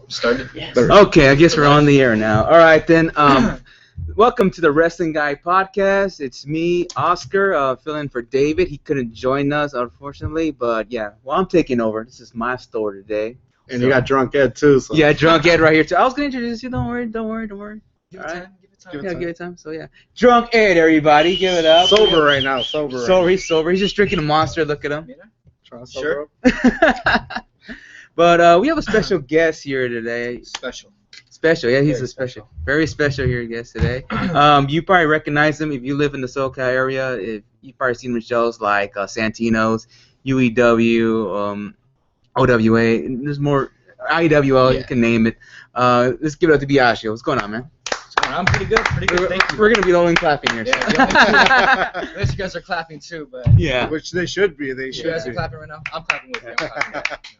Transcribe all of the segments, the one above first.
Started? Yes. Okay, I guess we're on the air now. All right, then. Welcome to the Wrestling Guy podcast. It's me, Oscar, filling for David. He couldn't join us, unfortunately, but yeah, well, I'm taking over. This is my store today. And you got Drunk Ed, too. So. Yeah, Drunk Ed right here, too. I was going to introduce you. Don't worry. Give it time. Give it time. So, yeah. Drunk Ed, everybody. Give it up. Sober right now. Sober. He's sober. He's just drinking a Monster. Look at him. Yeah. Sure. But we have a special guest here today. Special, yeah, he's very special here guest today. You probably recognize him if you live in the SoCal area. If you've probably seen him in shows like Santino's, UEW, OWA. There's more IWL. You can name it. Let's give it up to Biagio. What's going on, man? I'm pretty good. Thank you. We're gonna be the only clapping here. Yeah, unless you guys are clapping too, but yeah, which they should be. You guys are clapping right now. I'm clapping with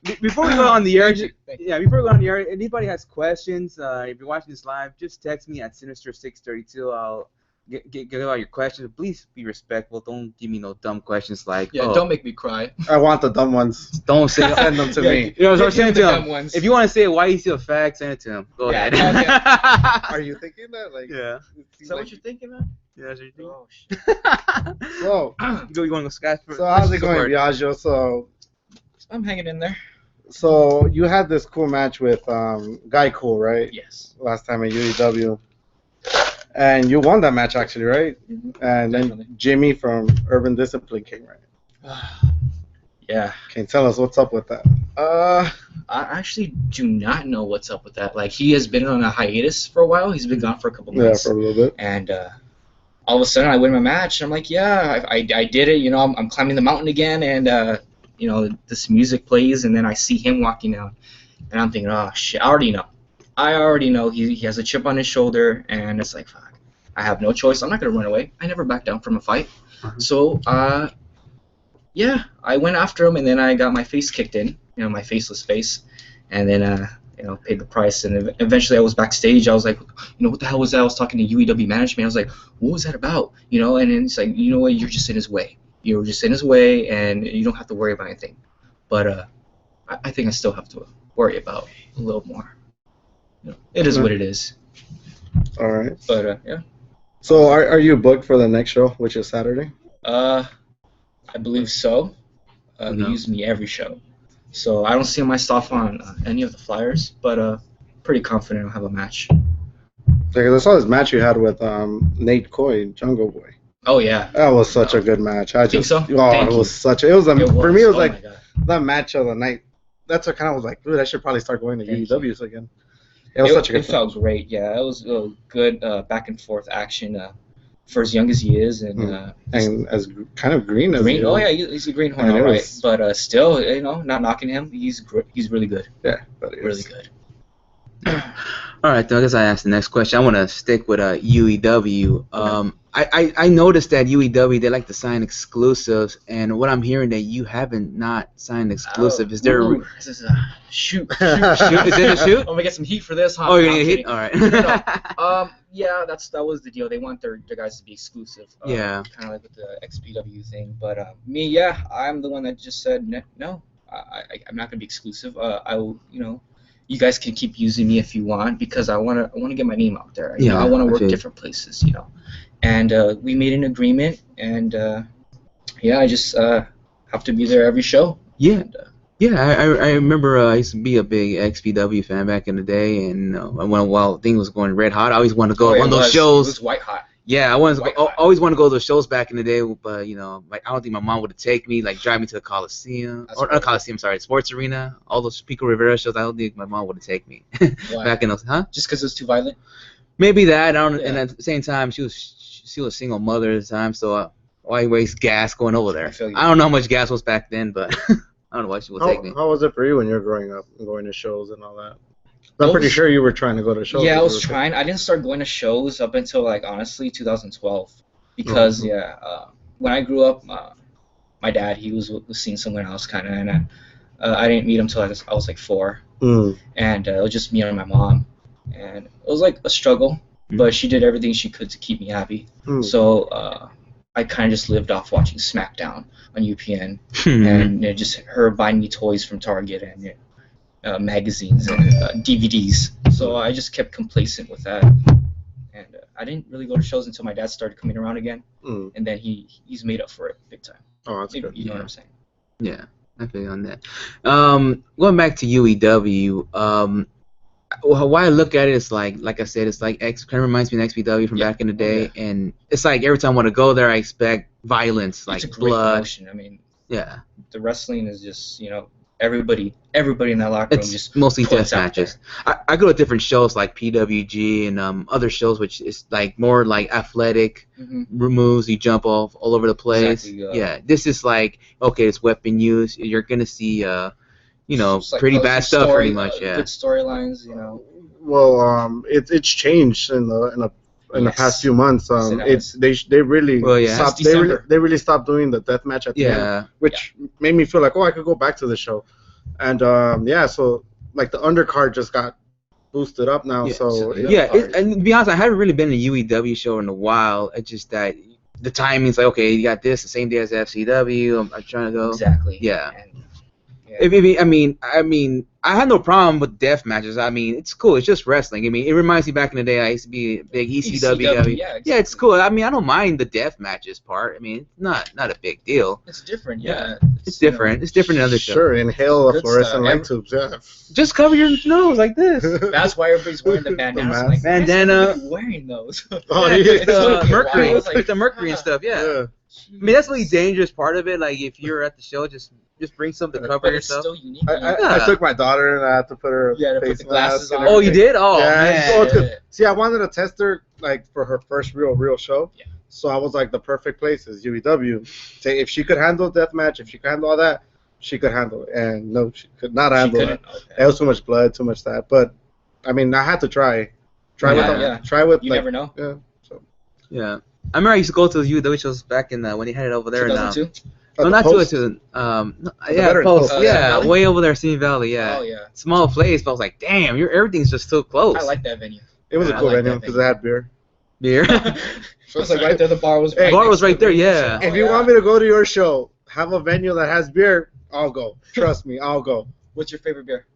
you. Before we go on the air, anybody has questions, if you're watching this live, just text me at Sinister632. I'll get all your questions. Please be respectful. Don't give me no dumb questions like. Yeah, don't make me cry. I want the dumb ones. Don't say send them to me. You know, so send it to him. If you want to say why you see a fact, send it to him. Go ahead. Are you thinking that? Like, yeah. Is that what you're thinking, man? Yeah, that's what you're thinking. Oh shit. So, you want to go scratch? So how's it going, Biagio? So I'm hanging in there. So you had this cool match with Guy Cool, right? Yes. Last time at UEW. And you won that match, actually, right? Mm-hmm. And then Jimmy from Urban Discipline came, right? Yeah. Can you tell us what's up with that? I actually do not know what's up with that. Like, he has been on a hiatus for a while. He's been gone for a couple months. Yeah, for a little bit. And all of a sudden, I win my match. I'm like, yeah, I did it. You know, I'm climbing the mountain again, and you know, this music plays, and then I see him walking down, and I'm thinking, oh shit, I already know he has a chip on his shoulder, and it's like, fuck, I have no choice. I'm not gonna run away. I never back down from a fight. So yeah, I went after him, and then I got my face kicked in, you know, my faceless face, and then you know, paid the price, and eventually I was backstage. I was like, you know, what the hell was that? I was talking to UEW management. I was like, what was that about? You know, and then it's like, you know what, you're just in his way. You were just in his way, and you don't have to worry about anything. But I think I still have to worry about a little more. You know, it is what it is. All right. But yeah. So are you booked for the next show, which is Saturday? I believe so. They use me every show, so I don't see myself on any of the flyers. But pretty confident I'll have a match. Because I saw this match you had with Nate Coy, Jungle Boy. Oh yeah. That was such a good match. I think so? Oh, Thank it you. was such. It was for me. It was like my God. the match of the night. That's what kind of was like, dude, I should probably start going to UEWs again. It was such a good. It felt great. Yeah, it was good back and forth action for as young as he is, and as kind of green as he is. Oh yeah, he's a greenhorn, all right. But still, you know, not knocking him. He's really good. Yeah, that is. Really good. All right, though, I guess I asked the next question. I want to stick with UEW. I noticed that UEW, they like to sign exclusives, and what I'm hearing that you haven't not signed exclusive. Is there This is a shoot. Is it a shoot? I'm gonna get some heat for this, huh? Oh, you're gonna get hit? All right. No. Yeah, that was the deal. They want their guys to be exclusive. Yeah. Kind of like with the XPW thing. But me, yeah, I'm the one that just said no. I'm not gonna be exclusive. I will, you know. You guys can keep using me if you want, because I want to get my name out there. You know, I want to work different places, you know. And we made an agreement, and yeah, I just have to be there every show. Yeah. And, I remember I used to be a big XPW fan back in the day, and while thing was going red hot, I always wanted to go to one of those shows. It was white hot. Yeah, I always wanted to go to those shows back in the day, but you know, like I don't think my mom would have taken me, like drive me to the Coliseum, not Coliseum, sorry, Sports Arena, all those Pico Rivera shows. I don't think my mom would have taken me back in those, Just because it was too violent? Maybe that. I don't. Yeah. And at the same time, she was a single mother at the time, so why waste gas going over there? I don't know how much gas was back then, but I don't know why she would take me. How was it for you when you were growing up and going to shows and all that? I'm pretty sure you were trying to go to shows. Yeah, I was trying. I didn't start going to shows up until, like, honestly, 2012. Because, when I grew up, my dad, he was seeing someone else, kind of, and I didn't meet him until I was like 4. And it was just me and my mom. And it was, like, a struggle, but she did everything she could to keep me happy. So I kind of just lived off watching SmackDown on UPN. And just her buying me toys from Target and magazines and DVDs. So I just kept complacent with that, and I didn't really go to shows until my dad started coming around again, and then he's made up for it big time. Oh, that's good. You know what I'm saying? Yeah, I feel you on that. Going back to UEW, why I look at it is like I said, it's like kind of reminds me of XPW from back in the day, and it's like every time I want to go there, I expect violence, like it's a great blood. promotion. I mean, Yeah, the wrestling is just everybody in that locker room it's just mostly puts death out matches. I go to different shows like PWG and other shows, which is like more like athletic moves. You jump all over the place. Exactly, yeah, this is like okay, it's weapon use. You're gonna see It's like pretty bad stuff, story, pretty much. Yeah. Good storylines, Well, it's changed in the past few months. They really stopped. They really stopped doing the death match at the end, which made me feel like I could go back to the show, and so like the undercard just got boosted up now. And to be honest, I haven't really been to a UEW show in a while. It's just that the timing's like okay, you got this the same day as FCW. I'm trying to go exactly. Yeah. And, I mean, I had no problem with death matches. I mean, it's cool. It's just wrestling. I mean, it reminds me back in the day I used to be a big ECW. Yeah, exactly. Yeah, it's cool. I mean, I don't mind the death matches part. I mean, it's not a big deal. It's different. Yeah. It's different. It's different than other shows. Sure, inhale the Good fluorescent stuff. light tubes. Yeah. Just cover your nose like this. That's why everybody's wearing the bandanas. mask. Like, Bandana. why is everybody wearing those? Oh, Yeah, yeah. it's the mercury. I was like, It's the mercury and stuff. Yeah. I mean, that's the really dangerous part of it. Like, if you're at the show, just bring something to cover But it's yourself. still unique. I took my daughter and I had to put her Yeah, to put face the glasses mask and on. Oh, you everything. did? Oh, Yeah, man. it's good. See, I wanted to test her like for her first real show. Yeah. So I was like, the perfect place is UEW. Say if she could handle deathmatch, if she could handle all that, she could handle it. And no, she could not handle it. Okay. It was too much blood, too much that. But I mean, I had to try. Try You with. never know. Yeah. So. Yeah. I remember I used to go to the UW shows back in when they had it over there. 2002. No, not 2002. Veterans Post. Post. Yeah, Valley? way over there, Simi Valley. Yeah. Oh yeah. Small place, but I was like, damn, everything's just so close. I like that venue. It was Yeah, a cool I like venue that because it had beer. Beer. So it's like right there. The bar was. Hey, bar next was to right the there, venue. yeah. Oh, If you want me to go to your show, have a venue that has beer, I'll go. Trust me, I'll go. What's your favorite beer?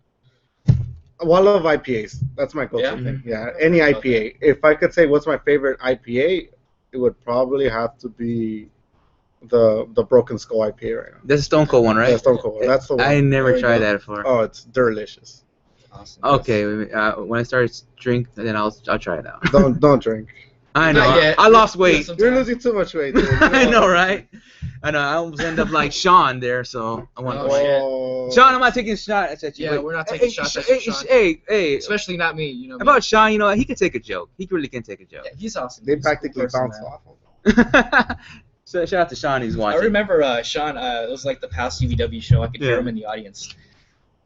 Well, I love IPAs. That's my go-to Yeah? thing. Yeah, any IPA. If I could say what's my favorite IPA, it would probably have to be the Broken Skull IPA right now. That's a Stone Cold one, right? Yeah, Stone Cold. That's the one. I never There you tried go. that before. Oh, it's delicious. Awesome. Okay, when I start to drink, then I'll try it out. Don't drink. I know. Not yet. I lost Yeah, weight. sometimes. You're losing too much weight. Dude. I know, right? I know. I almost end up like Sean there, so I want. Oh, Sean, I'm not taking shots at you. Yeah, but- we're not taking hey, shots at hey, you, Sean. Hey, Especially not me. You know. about Sean, he can take a joke. He really can take a joke. Yeah, he's awesome. They He's a practically good person, bounced man. off of him. So shout out to Sean, who's I watching. remember Sean. It was like the past UVW show. I could hear Yeah. him in the audience,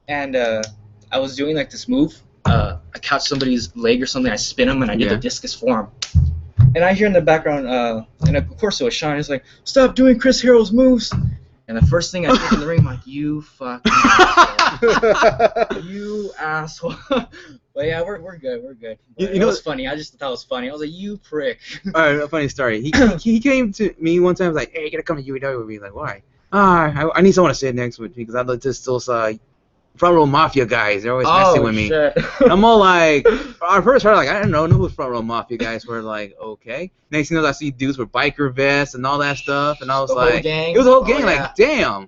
and I was doing like this move. I catch somebody's leg or something. I spin him and I did Yeah. the discus form. And I hear in the background, and of course it was Sean. He's like, "Stop doing Chris Hero's moves." And the first thing I did in the ring, I'm like, "You fucking asshole. You asshole." But yeah, we're good. We're good. You It know- was funny. I just thought it was funny. I was like, "You prick." All right, a funny story. He came to me one time. Was like, "Hey, you gotta come to UEW with me." Like, why? I need someone to sit next with me because I'd like to still front row mafia guys. They're always messing with me. Shit. I'm all like, I first heard like, I don't know who front row mafia guys were. Like, okay. Next thing you know, I see dudes with biker vests and all that stuff, and I was The whole like, gang? it was a whole Oh, gang. yeah. Like, damn.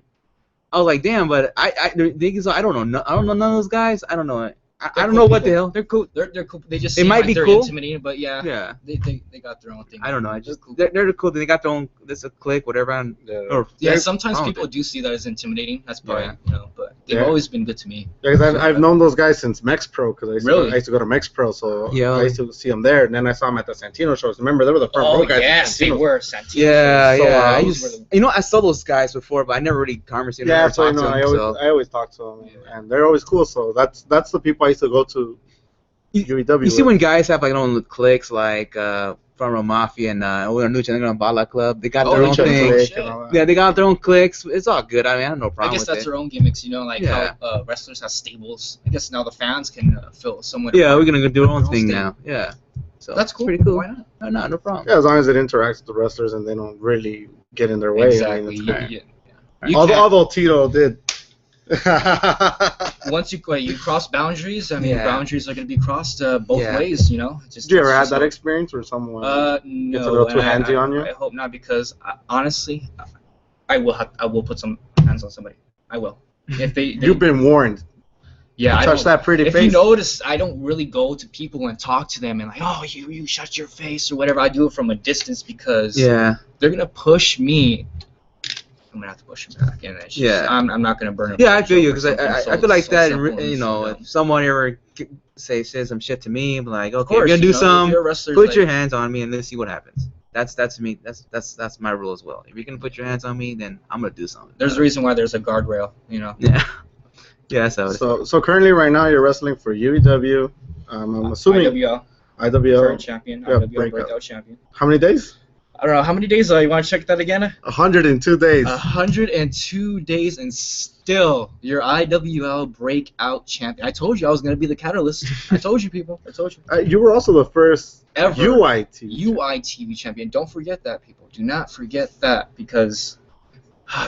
I was like, damn. But the thing is, I don't know. I don't know none of those guys. I don't know. I They're don't cool know what the people. hell. They're cool. They're cool. They just They seem might like be they're cool. intimidating, but yeah, Yeah. they got their own thing. I don't know. They're cool. They're cool. They got their own. This a clique, whatever. Or Yeah, they're sometimes fine with people it. do see that as intimidating. That's probably, Yeah. but they've Yeah. always been good to me. Yeah, because I've known those guys since MexPro, because Really? I used to go to MexPro, so Yeah. I used to see them there, and then I saw them at the Santino shows. Remember, they were the front row Oh guys. at yes, they Santino. were Santino. Yeah, So, yeah. I those used, were the- I saw those guys before, but I never really conversated. Yeah, never so talked to them. I always talk to them, and they're always cool. So that's the people I used to go to. UEW. You see when guys have like their own cliques, like Front Row Mafia and Nucha and Bala Club, they got Oh, their own Lucha thing. Clique. Yeah, they got their own cliques. It's all good. I mean, I have no I problem guess with that's it. their own gimmicks, like Yeah. how wrestlers have stables. I guess now the fans can feel somewhat. Yeah, we're gonna go do our own Their own thing stable. now. Yeah, so That's it's cool. pretty cool. Why not? No problem. Yeah, as long as it interacts with the wrestlers and they don't really get in their way. I mean, Exactly. it's fine. You Although can't- Tito did once you cross boundaries, I mean, boundaries are going to be crossed both ways, you know. Did you ever have that experience where someone no, gets a little too handsy on you? I hope not, because honestly, I will put some hands on somebody. I will. If they You've been warned. Yeah, touch that pretty face. If you notice, I don't really go to people and talk to them and like, oh, you shut your face or whatever. I do it from a distance because they're gonna push me. I'm gonna have to push them back, and it's just, I'm not gonna burn them. Yeah, I feel you, because I feel like that. You know, if someone ever says some shit to me, I'm like, okay, you're gonna do some, put your hands on me and let's see what happens. That's me. That's my rule as well. If you're gonna put your hands on me, then I'm gonna do something. There's a reason why there's a guardrail, you know. Yeah. Yeah, so currently right now you're wrestling for UEW. I'm assuming IWL current champion, IWL breakout champion. How many days? I don't know. How many days? You want to check that again? 102 days. 102 days, and still your IWL breakout champion. I told you I was going to be the catalyst. I told you, people. I told you. You were also the first ever UITV champion. Don't forget that, people. Do not forget that, because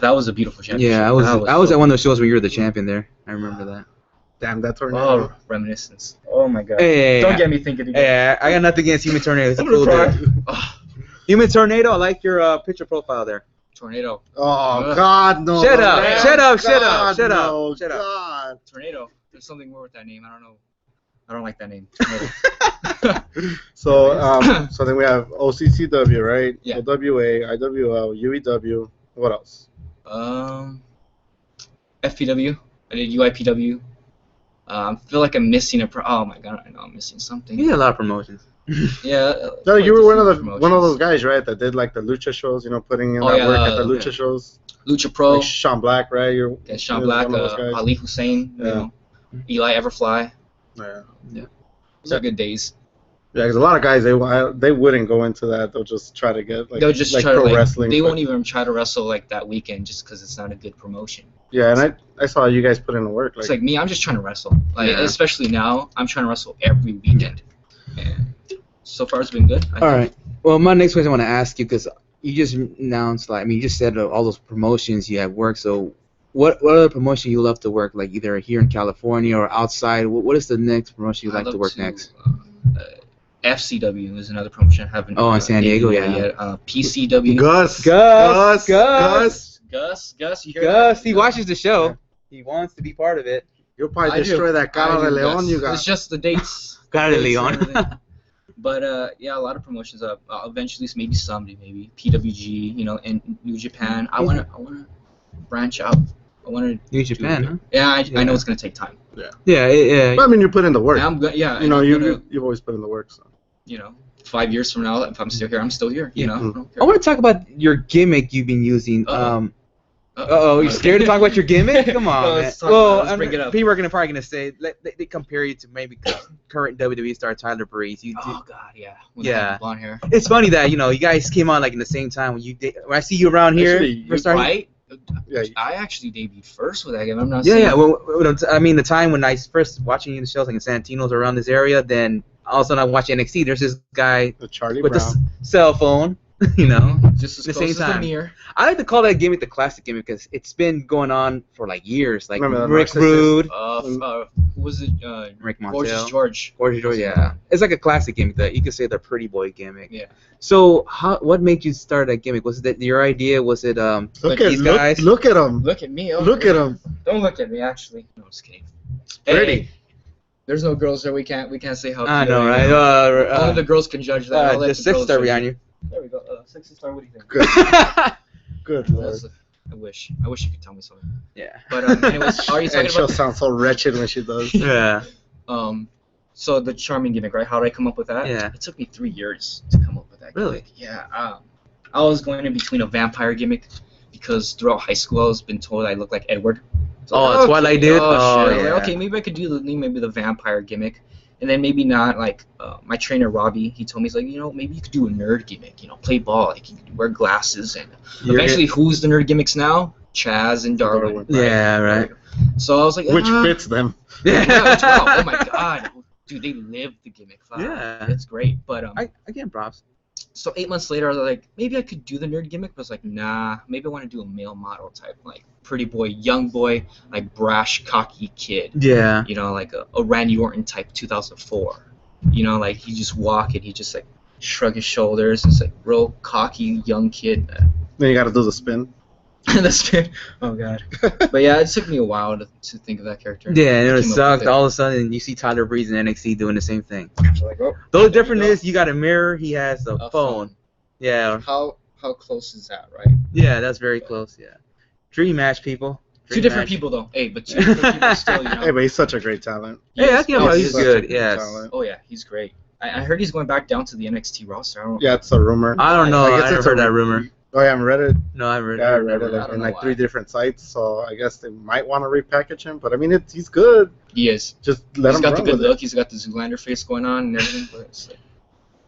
that was a beautiful championship. Yeah, I was at one of those shows where you were the champion there. I remember that. Damn, that tornado. Oh, reminiscence. Oh my God. Hey, don't get me thinking again. Yeah, I got nothing against Human Tornado. It's a cool dude. Human Tornado, I like your picture profile there. Tornado. Oh God, no! Shut up! Shut up! Shut up! Shut up! Shut up! Tornado. There's something more with that name. I don't know. I don't like that name. So then we have OCCW, right? Yeah. OWA, IWL, UEW. What else? FPW. I did UIPW. I feel like I'm missing oh my God, I know I'm missing something. You did a lot of promotions. Yeah. No, you were one of those guys, right? That did like the lucha shows. You know, putting in that work at the lucha shows. Lucha Pro. Like Sean Black, right? Sean Black, Ali Hussein. You know, Eli Everfly. Yeah. Those are good days. Yeah, because a lot of guys they wouldn't go into that. They'll just try to get they'll just like try pro to, wrestling. They won't even try to wrestle like that weekend just because it's not a good promotion. Yeah, and I saw you guys put in the work. It's like me, I'm just trying to wrestle. Especially now, I'm trying to wrestle every weekend. And so far, it's been good. All right. Well, my next question I want to ask you, because you just announced, you just said all those promotions you have worked. So, what other promotion you love to work? Like either here in California or outside. What is the next promotion you like to work next? FCW is another promotion I haven't. In San Diego, yet. PCW. Gus, you hear that? He watches the show. Yeah. He wants to be part of it. You'll probably destroy that Cara de Leon you got. It's just the dates. Cara de Leon. But a lot of promotions. Eventually, maybe someday, maybe PWG. You know, in New Japan. I wanna branch out. I wanna. New Japan, huh? Yeah, I know it's gonna take time. Yeah. But I mean, you put in the work. You know, you've always put in the work. So. You know, 5 years from now, if I'm still here, I'm still here. You know. I want to talk about your gimmick you've been using. You're scared to talk about your gimmick? Come on, man. Well, bring it up. People are probably gonna say they compare you to maybe current WWE star Tyler Breeze. Oh God, yeah. With blonde hair. It's funny that you guys came on like in the same time when when I see you around here. Right? Yeah. I actually debuted first with that game. I'm not. Yeah. Well, I mean, the time when I first watching you in the shows like in Santino's around this area, then all of a sudden I watch NXT. There's this guy with the cell phone. Just at the same time. I like to call that gimmick the classic gimmick because it's been going on for like years. Like Rick Rude. Who was it? Rick Montel. Gorgeous George. Yeah. It's like a classic gimmick. That you could say the pretty boy gimmick. Yeah. So what made you start that gimmick? Was it that your idea? Was it these guys? Look at them. Look at me. Look at them. Don't look at me. Actually, no, I'm just kidding. It's pretty. Hey. There's no girls there. We can't say how. I know, right? Only the girls can judge that. The 6-star behind you. There we go. 6-star. What do you think? Good Lord. I wish you could tell me something. Yeah. But anyways, are you talking about? She'll sound so wretched when she does. Yeah. So the charming gimmick, right? How did I come up with that? Yeah. It took me 3 years to come up with that. Really? Gimmick. Yeah. I was going in between a vampire gimmick because throughout high school I was been told I look like Edward. So that's what I did. Yeah. Okay, maybe I could do the vampire gimmick. And then maybe not, like, my trainer, Robbie, he told me, he's like, maybe you could do a nerd gimmick, play ball, like, you could wear glasses, and eventually, who's the nerd gimmicks now? Chaz and Darwin. Right? Yeah, right. So I was like, which fits them. Yeah, oh my God. Dude, they live the gimmick. Wow. Yeah. It's great, but... I get props. So 8 months later, I was like, maybe I could do the nerd gimmick, but I was like, nah, maybe I want to do a male model type, like pretty boy, young boy, like brash, cocky kid. Yeah. You know, like a Randy Orton type 2004. You know, like he just walk and he just like shrug his shoulders. It's like real cocky young kid. Then you got to do the spin. The spin. Oh god. But yeah, it took me a while to think of that character. Yeah, and it sucked. All of a sudden, you see Tyler Breeze in NXT doing the same thing. Like, oh, the only difference is you got a mirror. He has a phone. Yeah. How close is that, right? Yeah, that's very close. Yeah. Dream match, people. Two different people though. Hey, but two different people still, you know. Hey, but he's such a great talent. Hey, I think he's good. Yes. Oh yeah, he's great. I heard he's going back down to the NXT roster. Yeah, it's a rumor. I don't know. I never heard that rumor. Oh, you haven't read it? No, I haven't read it. Yeah, I read it in like 3 different sites, so I guess they might want to repackage him. But I mean, he's good. He is. Just let him run. He's got the good look. He's got the Zoolander face going on and everything. But it's like,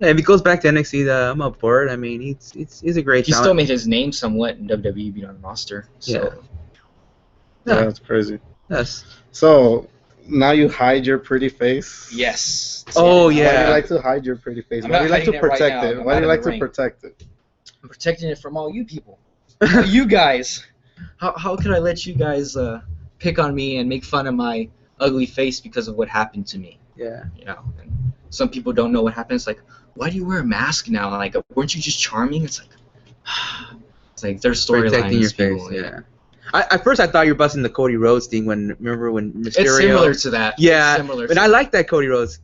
yeah, if he goes back to NXT, I'm up for it. I mean, he's a great talent. He still made his name somewhat in WWE being on the roster. So. Yeah, that's crazy. Yes. So now you hide your pretty face. Yes. Oh yeah. Why do you like to hide your pretty face? Why do you like to protect it? Why do you like to protect it? I'm protecting it from all you people. You guys. How could I let you guys pick on me and make fun of my ugly face because of what happened to me? Yeah. You know, and some people don't know what happened. It's like, why do you wear a mask now? Like, weren't you just charming? It's like their storyline. Protecting your face. Yeah. At first, I thought you were busting the Cody Rhodes thing remember when Mysterio... It's similar to that. Yeah, and I like that Cody Rhodes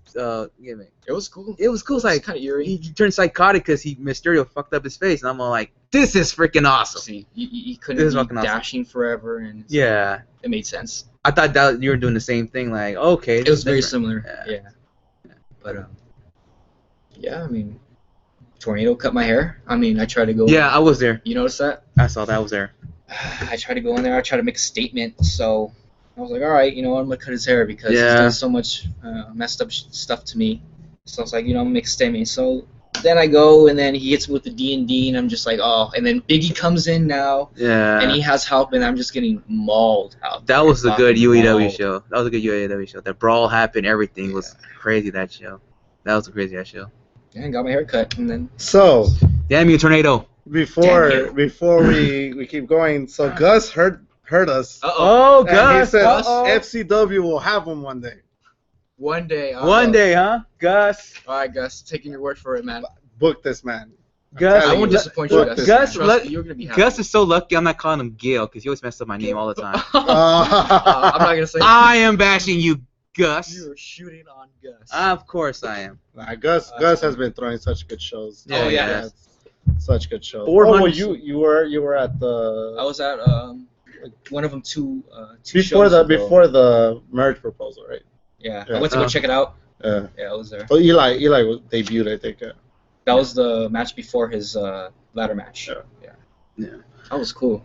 gimmick. It was cool. It was cool. It's like kind of eerie. He turned psychotic because Mysterio fucked up his face, and I'm all like, this is freaking awesome. See, you couldn't be dashing forever, and yeah, it made sense. I thought that you were doing the same thing, like, okay. It was very similar. Yeah. But yeah, I mean, Tornado cut my hair. I mean, I tried to go. Yeah, I was there. You noticed that? I saw that. I was there. I tried to go in there. I tried to make a statement. So I was like, all right, you know, I'm gonna cut his hair because he's done so much messed up stuff to me. So I was like, you know, I'm gonna make a statement. So then I go, and then he hits me with the D&D, and I'm just like, oh. And then Biggie comes in now. Yeah. And he has help, and I'm just getting mauled out. That was a good UEW show. That was a good UEW show. The brawl happened. Everything was crazy that show. That was a crazy that show. Yeah, got my hair cut, and then. So. Damn you, Tornado. Before we keep going, so Gus heard us. Oh, Gus! He said FCW will have him one day. One day. One day, huh? Gus. All right, Gus. Taking your word for it, man. Book this man. Gus, I won't disappoint you, Gus. You're gonna be happy. Gus is so lucky I'm not calling him Gil because he always messes up my name all the time. I'm not gonna say. I am bashing you, Gus. You're shooting on Gus. Of course I am. Gus has been throwing such good shows. Yeah. Such good shows. You were at the. I was at one of them two before shows before the marriage proposal, right? Yeah. I went to go check it out. Yeah, I was there. Oh, Eli debuted, I think. That was the match before his ladder match. Yeah. That was cool.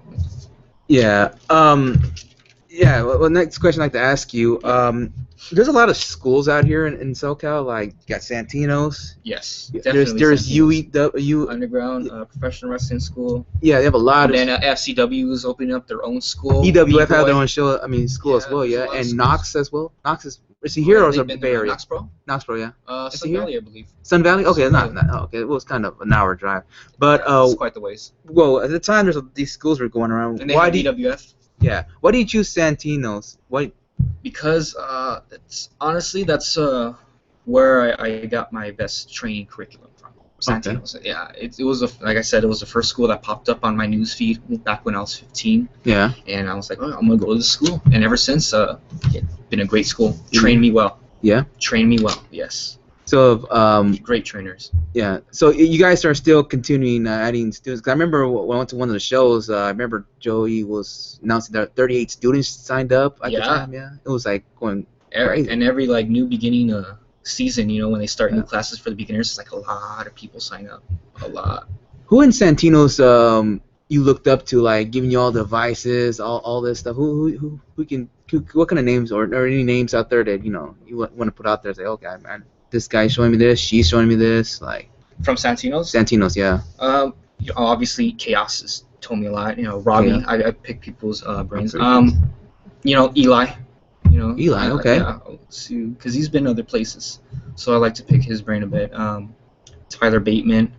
Yeah. Yeah. Well, next question I'd like to ask you. There's a lot of schools out here in SoCal. Like, you got Santino's. Yes. There's UEW Underground Professional Wrestling School. Yeah, they have a lot and then FCW is opening up their own school. EWF have their own show. I mean, school as well. Yeah, and Knox as well. Knox is he here or is it Bay Area? Knox Pro. Knox Pro, yeah. Sun Valley, I believe. Sun Valley. Okay, not okay. It was kind of an hour drive, but it's quite the ways. Well, at the time, these schools were going around. And they had EWF. Yeah. Why do you choose Santino's? Why? Because honestly, that's where I got my best training curriculum from. Santino's. Okay. Yeah, it was like I said, it was the first school that popped up on my news feed back when I was 15. Yeah. And I was like, oh, I'm gonna go to this school, and ever since, it's been a great school. Trained me well. Yeah. Trained me well. Yes. So great trainers. Yeah. So you guys are still continuing adding students. 'Cause I remember when I went to one of the shows. I remember Joey was announcing that 38 students signed up at the time. Yeah. It was like going crazy. And every like new beginning season, you know, when they start new classes for the beginners, it's like a lot of people sign up. A lot. Who in Santino's you looked up to, like giving you all the advices, all this stuff? What kind of names or any names out there that you know you want to put out there? Say, okay, man. This guy's showing me this. She's showing me this. Like from Santino's. Santino's, yeah. You know, obviously, Chaos has told me a lot. You know, Robbie. Yeah. I pick people's brains. You know, Eli. You know, Eli. Okay. Yeah, because he's been other places, so I like to pick his brain a bit. Tyler Bateman.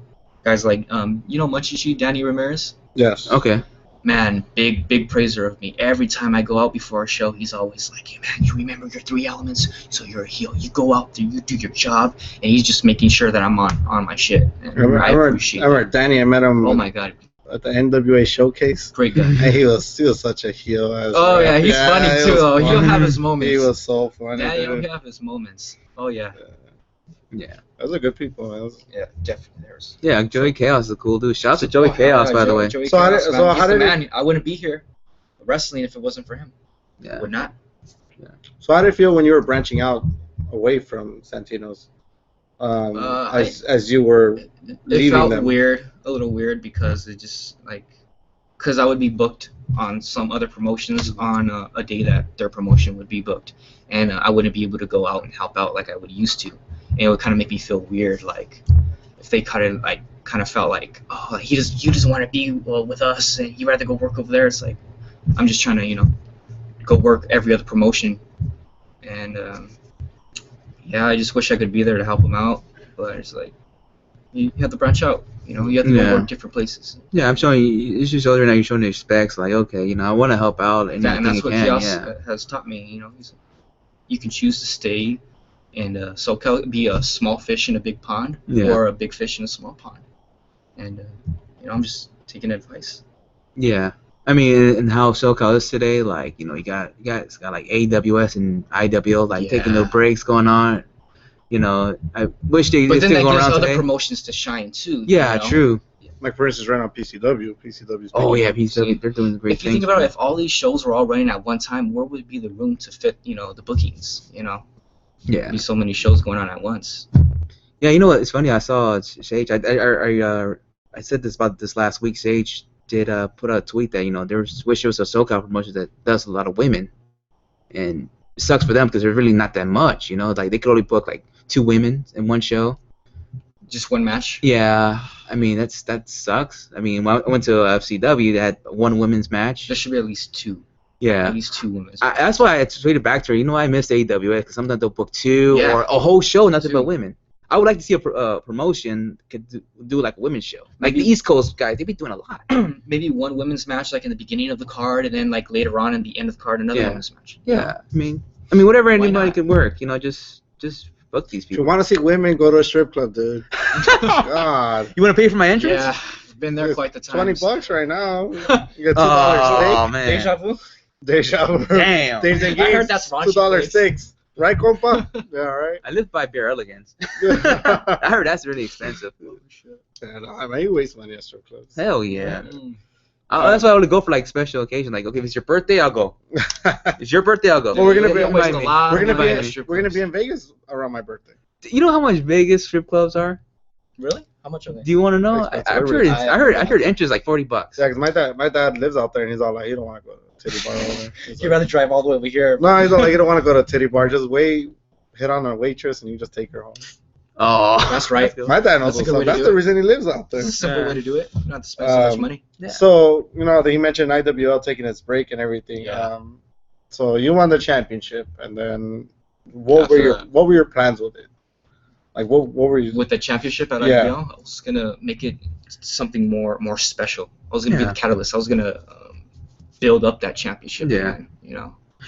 Guys like Machichi, Danny Ramirez. Yes. Okay. Man, big praiser of me. Every time I go out before a show, he's always like, "Hey man, you remember your 3 elements, so you're a heel. You go out there, you do your job," and he's just making sure that I'm on my shit. And I appreciate it. Danny, I met him. Oh my god. At the NWA showcase. Great guy. And he was such a heel. Yeah, he's funny too. He'll have his moments. He was so funny. Danny will have his moments. Oh yeah. Yeah. Those are good people, man. Yeah, definitely. Yeah, Joey Chaos is a cool dude. Shout out to Joey Chaos, by the way. So how did I wouldn't be here wrestling if it wasn't for him. Yeah. I would not. Yeah. So how did it feel when you were branching out away from Santino's? As you were leaving it felt them? a little weird, because it just because I would be booked on some other promotions on a day that their promotion would be booked, and I wouldn't be able to go out and help out like I would used to. And it would kind of make me feel weird, like if they kind of felt like, oh, you just want to be with us, and you rather go work over there. It's like I'm just trying to go work every other promotion, and I just wish I could be there to help them out, but it's like you have to branch out. You have to go work different places. Yeah, I'm showing you. It's just other now you're showing the respects. Like, okay, I want to help out, and that's what Chaos has taught me. You can choose to stay and SoCal, be a small fish in a big pond, or a big fish in a small pond. And I'm just taking advice. Yeah, I mean, and how SoCal is today, like you got like AWS and IWL taking their breaks going on. I wish they. But then that gives other today. Promotions to shine too. Yeah, true. Like for instance, right now PCW. PCW's. Oh yeah, PCW. They're doing great things. If you think about it, if all these shows were all running at one time, where would be the room to fit the bookings? Yeah. There'd be so many shows going on at once. Yeah, what? It's funny. I saw Sage. I said this about this last week. Sage did put out a tweet that there's wish there was a SoCal promotion that does a lot of women, and it sucks for them because there's really not that much. Like they could only book like 2 women in one show. Just one match. Yeah, I mean that sucks. I mean, when I went to FCW, they had 1 women's match. There should be at least 2. Yeah. At least 2 women. That's why I tweeted back to her. I missed AWS because sometimes they'll book 2 or a whole show, nothing but women. I would like to see a promotion could do like a women's show. Like the East Coast guys, they be doing a lot. Maybe 1 women's match like in the beginning of the card, and then like later on in the end of the card another women's match. Yeah. I mean whatever anybody can work. Just book these people. If you want to see women, go to a strip club, dude. God. You want to pay for my entrance? Yeah. Been there quite the time. $20 right now. You got $2 steak. Oh man. Deja vu. Damn. I heard that's raunchy. $2 steaks. Right, compa? Yeah, right. I live by Beer Elegance. I heard that's really expensive. Oh, shit. Yeah, no, I mean, you waste money at strip clubs. Hell yeah. That's why I only go for like special occasion. Like, okay, if it's your birthday, I'll go. It's your birthday, I'll go. Well, we're gonna be in Vegas around my birthday. You know how much Vegas strip clubs are? Really? How much are they? Do you want to know? I heard entry is like $40. Yeah, because my dad lives out there and he's all like, he don't want to go to a titty bar over there. You'd rather drive all the way over here. No, he's all like, you don't want to go to a titty bar. Just hit on a waitress and you just take her home. Oh, that's right. My dad knows what's up. That's the reason he lives out there. It's a simple way to do it. Not to spend so much money. Yeah. So he mentioned IWL taking its break and everything. Yeah. So you won the championship, and then what were your plans with it? Like what were you with the championship at IWL? I was gonna make it something more special. I was gonna be the catalyst. I was gonna build up that championship. Yeah. Again,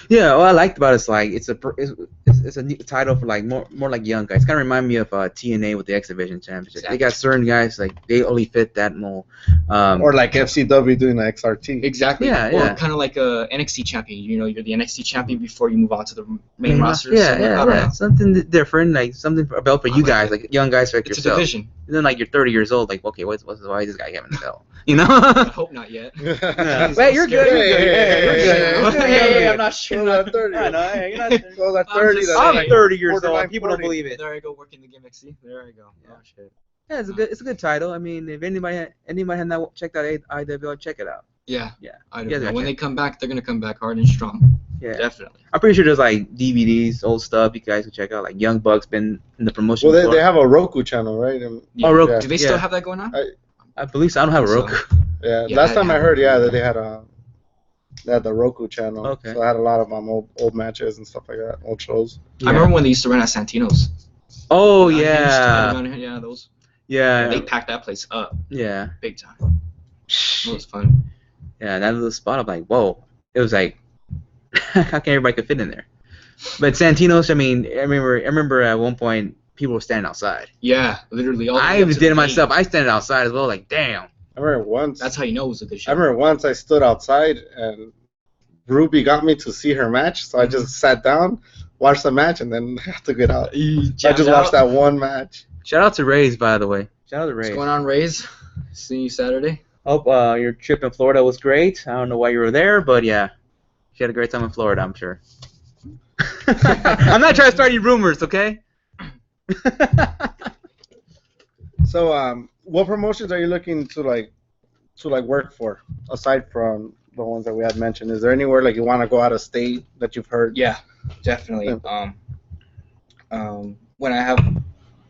Yeah, what I liked about it's like it's a new title for like more like young guys. Kind of remind me of TNA with the X Division Championship. Exactly. They got certain guys like they only fit that mold. Or like FCW doing the XRT. Exactly. Yeah, or kind of like a NXT champion. You're the NXT champion before you move on to the main roster. Yeah. Something different, like something for a belt for you guys, like young guys like it's yourself. It's a division. And then like you're 30 years old, like okay, why is this guy having the belt? I hope not yet. Wait, you're good. Hey, I'm not sure. You're not 30. I know. You're not 30. So that 30. I'm 30 years old. People don't believe it. There I go working the gimmick. See, there I go. Yeah. Oh shit. Yeah, it's a good title. I mean, if anybody had not checked out IWL, check it out. Yeah. I don't know. When they come back, they're gonna come back hard and strong. Yeah, definitely. I'm pretty sure there's like DVDs, old stuff you guys can check out. Like Young Buck's been in the promotion. Well, they have a Roku channel, right? Roku. Do they still have that going on? I believe so. I don't have a Roku. Yeah, last time I heard, that they had the Roku channel. Okay. So I had a lot of old matches and stuff like that, old shows. I remember when they used to run at Santino's. Oh yeah. Yeah, those. Yeah. They packed that place up. Yeah. Big time. It was fun. Yeah, that little spot, I'm like, whoa. It was like, how can everybody could fit in there? But Santino's, I mean, I remember at one point people were standing outside. Yeah, literally. I even did it myself. I standing outside as well, like, damn. I remember once. That's how you know it was a good show. I remember once I stood outside and Ruby got me to see her match, so I just sat down, watched the match, and then had to get out. I just watched that one match. Shout out to Rays, by the way. Shout out to Rays. What's going on, Rays? See you Saturday. Hope your trip in Florida was great. I don't know why you were there, but yeah, you had a great time in Florida, I'm sure. I'm not trying to start any rumors, okay? So, what promotions are you looking to work for aside from the ones that we had mentioned? Is there anywhere like you want to go out of state that you've heard? Yeah, definitely. When I have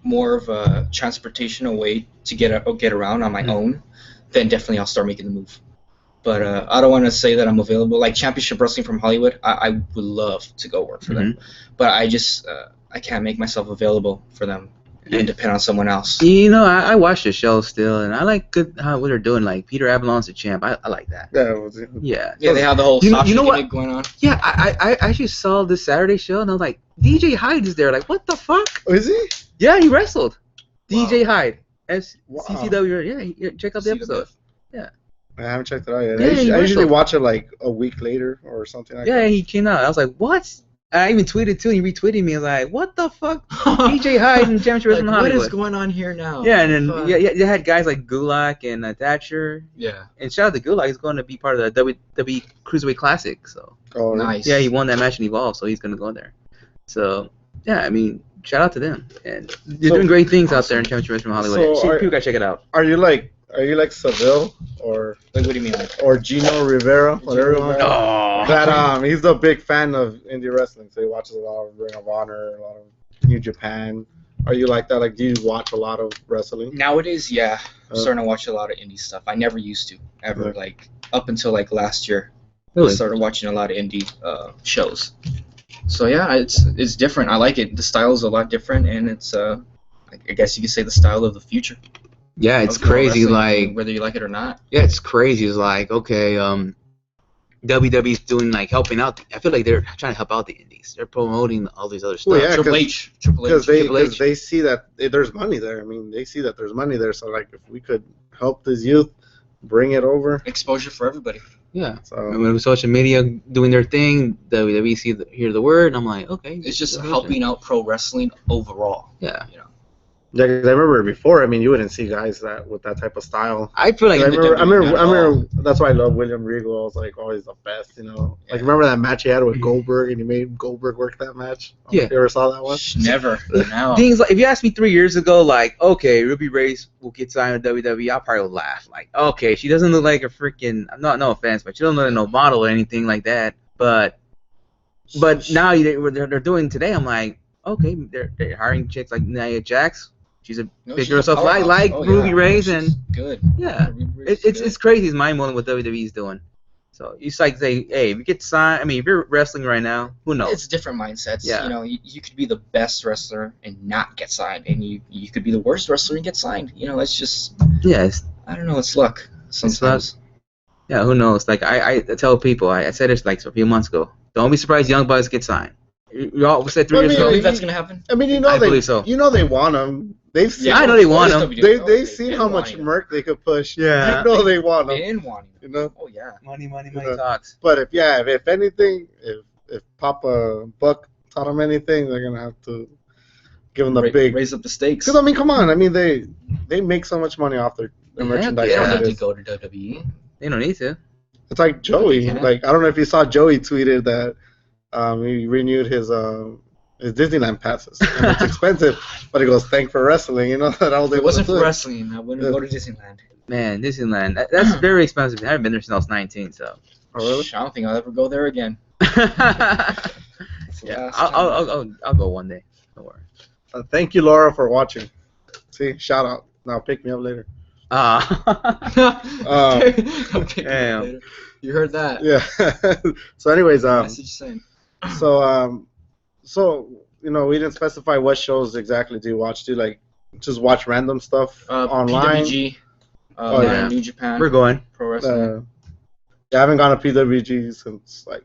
more of a transportational way to get around on my own, then definitely I'll start making the move. But I don't want to say that I'm available. Like Championship Wrestling from Hollywood, I would love to go work for them, but I just I can't make myself available for them and depend on someone else. You know, I watch the show still, and I like what they're doing. Like Peter Avalon's the champ. I like that. Yeah. Yeah, they have the whole you know what going on. Yeah, I actually saw this Saturday show, and I was like, DJ Hyde is there. Like, what the fuck? Oh, is he? Yeah, he wrestled. Wow. DJ Hyde. Wow. CCW. Yeah, check out the episode. Yeah. I haven't checked it out yet. Yeah, I usually watch it like a week later or something like that. Yeah, he came out. I was like, what? I even tweeted too. He retweeted me like, what the fuck? DJ Hyde and Championship Wrestling like, Hollywood. What is going on here now? Yeah, and then you had guys like Gulak and Thatcher. Yeah. And shout out to Gulak. He's going to be part of the WWE Cruiserweight Classic. So. Oh, nice. Yeah, he won that match in Evolve, so he's going to go in there. So, yeah, I mean, shout out to them. And they're doing great things out there in Championship Wrestling Hollywood. So people gotta check it out. Are you like Seville or like what do you mean or Gino Rivera? Whatever. Oh. That he's a big fan of indie wrestling, so he watches a lot of Ring of Honor, a lot of New Japan. Are you like that? Like, do you watch a lot of wrestling? Nowadays, yeah. I'm starting to watch a lot of indie stuff. I never used to, ever. Yeah. Like, up until, like, last year, I started watching a lot of indie shows. So, yeah, it's different. I like it. The style is a lot different, and it's, I guess you could say the style of the future. Yeah, it's crazy, like... Whether you like it or not. Yeah, it's crazy. It's like, okay, WWE's doing, like, helping out. I feel like they're trying to help out the indies. They're promoting all these other stuff. Well, yeah, Triple H. Because they see that there's money there. I mean, they see that there's money there. So, like, if we could help this youth, bring it over. Exposure for everybody. Yeah. So when social media doing their thing, WWE hear the word, and I'm like, okay. It's just helping out pro wrestling overall. Yeah. You know. Yeah, because I remember before. I mean, you wouldn't see guys with that type of style. I feel like I remember. That's why I love William Regal. I was like always the best, you know. Like remember that match he had with Goldberg, and he made Goldberg work that match. Yeah. You ever saw that one? Never. No. Things like if you asked me 3 years ago, like okay, Ruby Race will get signed with WWE, I probably would laugh. Like okay, she doesn't look like a freaking no offense, but she doesn't look like no model or anything like that. But now they're doing today. I'm like okay, they're hiring chicks like Nia Jax. She's a big girl stuff like Ruby Race and good. Yeah, it's crazy. It's mind blowing what WWE's doing. So it's like say, hey, if you get signed, I mean, if you're wrestling right now, who knows? It's different mindsets. Yeah. You know, you could be the best wrestler and not get signed, and you could be the worst wrestler and get signed. You know, it's just I don't know. It's luck sometimes. It's luck. Yeah, who knows? Like I tell people, I said this like a few months ago. Don't be surprised Young Bucks get signed. We all said 3 years ago. You believe that's gonna happen? I mean, I believe so. You know they want them. They've seen. Yeah, I know they want them. They've seen how much merc they could push. Yeah. You know they want them. They didn't want him. You know. Oh yeah. Money talks. But if anything, if Papa Buck taught them anything, they're gonna have to give them the raise up the stakes. Because I mean, come on. I mean, they make so much money off their merchandise. They don't need to go to WWE. They don't need to. It's like Joey. Like I don't know if you saw Joey tweeted that he renewed his Disneyland passes. And it's expensive, but he goes, "Thanks for wrestling." You know that all. If it wasn't for wrestling, I wouldn't go to Disneyland. Man, Disneyland, that's very expensive. I haven't been there since I was 19, so. Oh, really? I don't think I'll ever go there again. Yeah, I'll go one day. Don't worry. Thank you, Laura, for watching. See, shout out. Now pick me up later. Damn. You heard that? Yeah. So, anyways, message sent. So you know, we didn't specify what shows exactly do you watch. Do just watch random stuff online. PWG, New Japan. We're going. Pro Wrestling. I haven't gone to PWG since like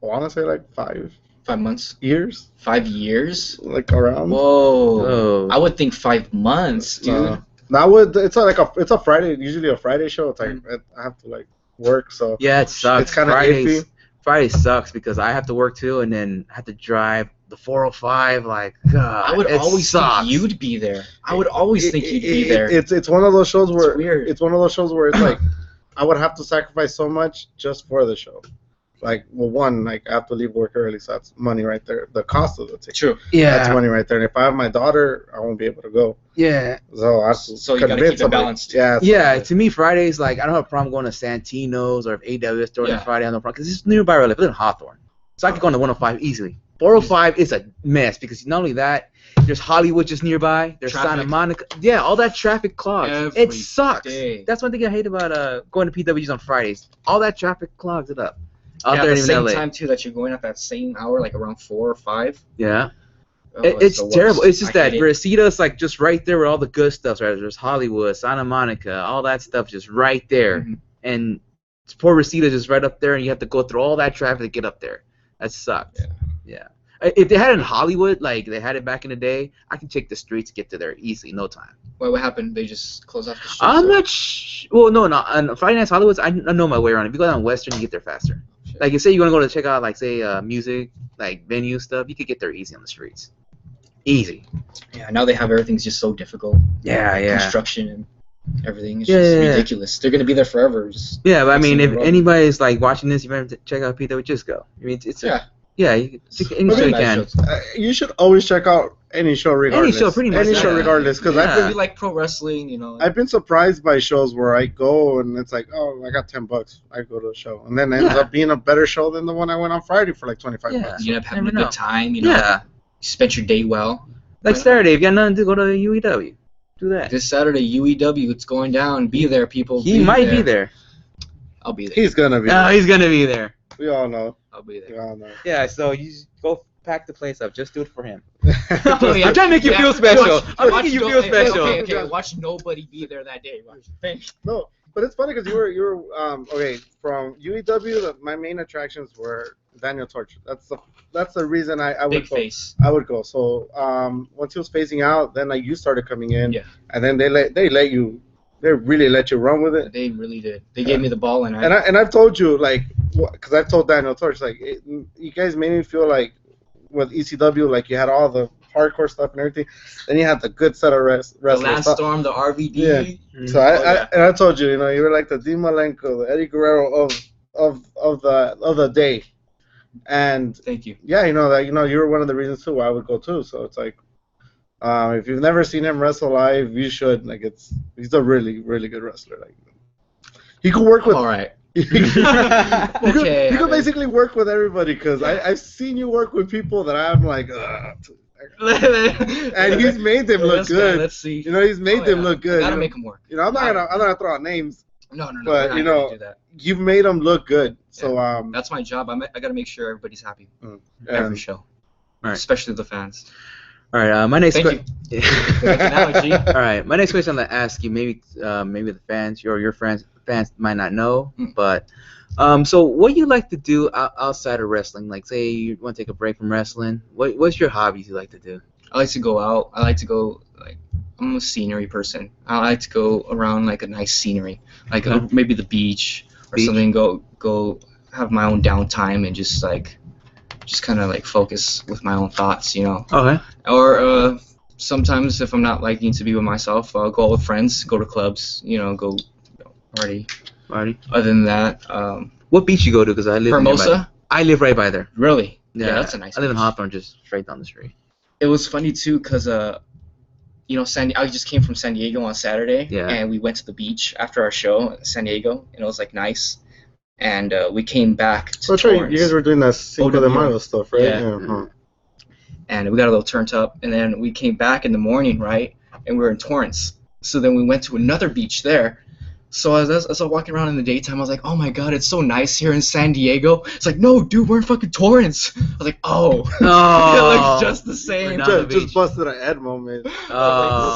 I want to say like 5 months. Years. 5 years. Like around. Whoa. I would think 5 months, dude. It's a Friday, usually a Friday show. It's like I have to like work, so yeah, it sucks. It's kind of iffy. Friday sucks because I have to work too, and then I have to drive the 405. Like, God, I would always think you'd be there. I would always think you'd be there. It's one of those shows where it's weird. It's one of those shows where it's like I would have to sacrifice so much just for the show. Like, well, one, like I have to leave work early, so that's money right there. The cost of the ticket. True. Yeah. That's money right there. And if I have my daughter, I won't be able to go. Yeah. So you gotta keep it balanced. Yeah. Yeah. To me, Fridays, like I don't have a problem going to Santino's or if AWS during Friday. I don't have no problem because it's nearby. I live in Hawthorne, so I could go on the 105 easily. 405 is a mess because not only that, there's Hollywood just nearby. There's traffic. Santa Monica. Yeah, all that traffic clogs. It sucks. Day. That's one thing I hate about going to PWGs on Fridays. All that traffic clogs it up. Out there at the in same LA. time too that you're going at that same hour, like around 4 or 5. Yeah. Oh, it's terrible. It's just that Reseda is like just right there where all the good stuff's right. There's Hollywood, Santa Monica, all that stuff just right there. Mm-hmm. And poor Reseda just right up there, and you have to go through all that traffic to get up there. That sucks. Yeah. If they had it in Hollywood, like they had it back in the day, I can take the streets to get to there easily, no time. Wait, what happened? They just closed off the streets? I'm not well, no. On Friday nights, Hollywood, I know my way around. If you go down Western, you get there faster. Like, you say you're going to go to check out, like, say, music, like, venue stuff, you could get there easy on the streets. Easy. Yeah, now they have everything's just so difficult. Yeah. Construction and everything. It's just ridiculous. They're going to be there forever. Yeah, but I mean, if anybody's, like, watching this, you better check out PW, just go. I mean, it's yeah, you can any show you can. You should always check out any show regardless. Any show, pretty much. Any show regardless, because you like pro wrestling, you know. I've been surprised by shows where I go and it's like, oh, I got $10. I go to a show, and then it ends up being a better show than the one I went on Friday for like $25. You end up having a good time. You know, you spent your day well. Like Saturday, if you got nothing to go to UEW, do that. This Saturday, UEW, it's going down. Be there, people. He might be there. I'll be there. He's gonna be. No, he's gonna be there. We all know. I'll be there. We all know. Yeah, so you just go pack the place up. Just do it for him. I'm trying to make you feel special. I'm making you feel special. Okay. Watch nobody be there that day. No, but it's funny because you were okay from UEW. My main attractions were Daniel Torch. That's the reason I would Big go. Face. I would go. So once he was phasing out, then you started coming in. Yeah. And then they really let you run with it. They really did. They gave me the ball, and I've told you, like, because I've told Daniel Torch, like, you guys made me feel like with ECW, like you had all the hardcore stuff and everything, then you had the good set of wrestlers. The Lance Storm, the RVD. Yeah. Mm-hmm. So I told you, you know, you were like the Dean Malenko, the Eddie Guerrero of the day. And thank you. Yeah, you were one of the reasons too why I would go too. So it's like, if you've never seen him wrestle live, you should. Like, he's a really, really good wrestler. Like, he could work with. All right. You could basically work with everybody because I've seen you work with people that I'm like, and he's made them look good. Let's see. You know, he's made them look good. Gotta make them work. You know, I'm not gonna throw out names. No. But you know, do that. You've made them look good. So that's my job. I gotta make sure everybody's happy. Every show, especially the fans. All right, my next question. All right, my next question I'm gonna ask you. Maybe the fans or your fans might not know, but so what do you like to do outside of wrestling? Like, say you want to take a break from wrestling. What's your hobbies you like to do? I like to go out. I like to go, like, I'm a scenery person. I like to go around, like, a nice scenery, like maybe the beach or something. Go have my own downtime and just kind of like focus with my own thoughts, you know. Okay. Or sometimes if I'm not liking to be with myself, I'll go out with friends, go to clubs, you know, go party. Other than that, what beach you go to? Because I live Hermosa. I live right by there. Really? Yeah, that's a nice. I live in Hawthorne, just straight down the street. It was funny too, cause you know, I just came from San Diego on Saturday, and we went to the beach after our show in San Diego, and it was like nice. And we came back to Torrance. Right. You guys were doing that Cinco de Mayo stuff, right? Yeah. And we got a little turned up, and then we came back in the morning, right? And we were in Torrance. So then we went to another beach there. So as I was walking around in the daytime, I was like, oh my god, it's so nice here in San Diego. It's like, no, dude, we're in fucking Torrance. I was like, oh. It looks just the same. Just busted an Ed moment. Like,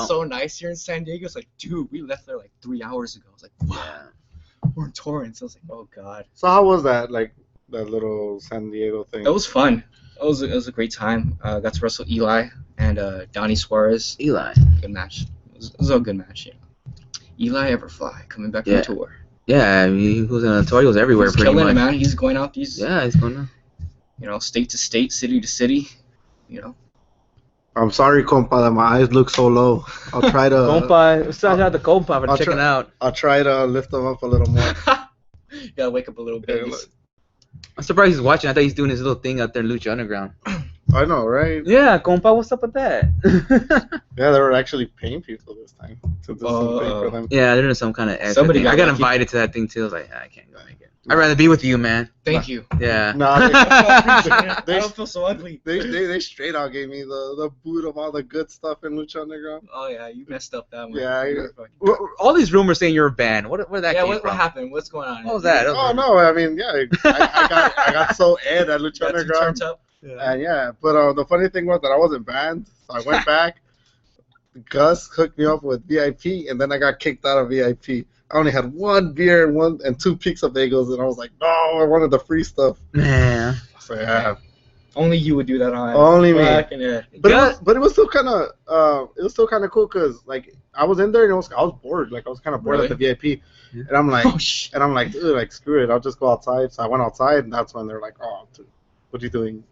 it's so nice here in San Diego. It's like, dude, we left there like 3 hours ago. I was like, wow, we're in Torrance. I was like, oh god. So how was that, like, that little San Diego thing? It was fun. It was a great time. Got to wrestle Eli and Donnie Suarez. Eli. Good match. It was a good match, yeah. Eli Everfly coming back from tour. Yeah, I mean, he was on a tour. He was everywhere. He's killing it, man. He's going out these. Yeah, he's going out. You know, state to state, city to city. You know. I'm sorry, compa, that my eyes look so low. I'll try to. Compa, shout out to compa for checking out. I'll try to lift them up a little more. You gotta wake up a little bit. I'm surprised he's watching. I thought he's doing his little thing out there in Lucha Underground. I know, right? Yeah, compa, what's up with that? Yeah, they were actually paying people this time to do something for them. Yeah, they're doing some kind of. Somebody I got invited to that thing too. I was like, I can't go make it. I'd rather be with you, man. Thank you. Yeah. No, I don't feel so ugly. They straight out gave me the boot of all the good stuff in Lucha Underground. Oh yeah, you messed up that one. Yeah. All these rumors saying you're banned. Where that came from? What happened? What's going on? What was that? Oh no, I mean, yeah, I got so ed at Lucha Underground. And but the funny thing was that I wasn't banned, so I went back. Gus hooked me up with VIP, and then I got kicked out of VIP. I only had 1 beer and 2 pizza bagels, and I was like, no, I wanted the free stuff. Yeah. So yeah. Only you would do that on. Only me. But it was still kind of cool because like I was in there and I was bored. Like I was kind of bored at the VIP, and I'm like, dude, like screw it, I'll just go outside. So I went outside, and that's when they're like, oh, dude, what are you doing?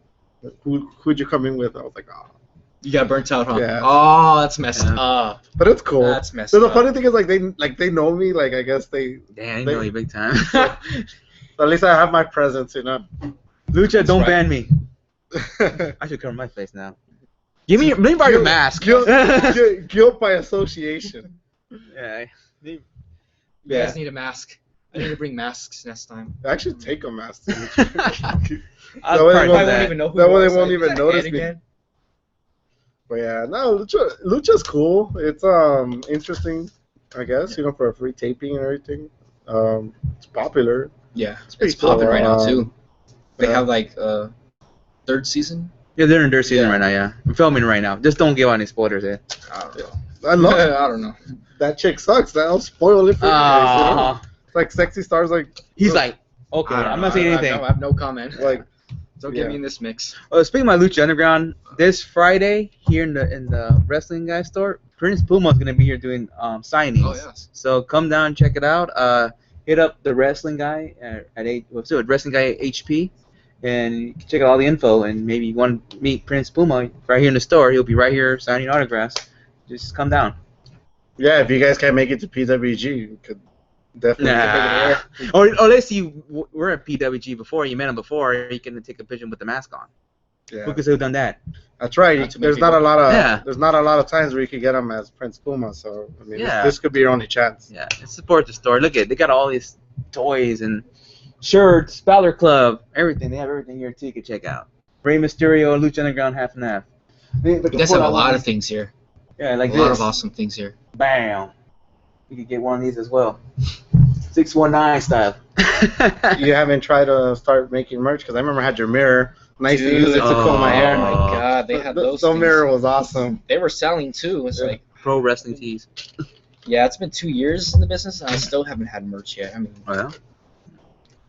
Who'd you come in with? I was like, oh. You got burnt out, huh? Yeah. Oh, that's messed up. But it's cool. That's messed up. So up. the funny thing is, they know me. Like, I guess they know you big time. At least I have my presence, you know. Lucha, don't ban me. I should cover my face now. Let me borrow your mask. Guilt by association. Yeah. You guys need a mask. I need to bring masks next time. Actually, take a mask. I won't even know who that way they won't even notice me. Again? But yeah, no, Lucha's cool. It's interesting, I guess, you know, for a free taping and everything. It's popular. Yeah, it's popping right now too. They have like 3rd season. Yeah, they're in 3rd season right now. Yeah, I'm filming right now. Just don't give out any spoilers, eh? I don't know. I don't know. That chick sucks. That'll spoil it for you guys. You know? It's like Sexy Star's like. He's like, okay, I'm not saying anything. I have no comment. Like. Don't get me in this mix. Speaking of my Lucha Underground, this Friday here in the Wrestling Guy store, Prince Puma's gonna be here doing signings. Oh yes. So come down, check it out. Hit up the Wrestling Guy at Wrestling Guy HP, and you can check out all the info. And maybe you want to meet Prince Puma right here in the store. He'll be right here signing autographs. Just come down. Yeah, if you guys can't make it to PWG, you could. Definitely. Or let's see, we're at PWG before. You met him before. You can take a picture with the mask on. Yeah. Who could have done that? That's right. There's not a lot of times where you could get him as Prince Puma. So I mean, this could be your only chance. Yeah, support the store. Look they got all these toys and shirts, Balor Club, everything. They have everything here too. You can check out. Rey Mysterio and Lucha Underground half and half. You guys have a lot of things here. Yeah, like a lot of awesome things here. Bam. You could get one of these as well. 619 style. You haven't tried to start making merch? Because I remember I had your mirror. I used to use it to comb my hair. Oh my god, they had those things. The mirror was awesome. They were selling too. It's like pro wrestling tees. Yeah, it's been 2 years in the business, and I still haven't had merch yet. I mean,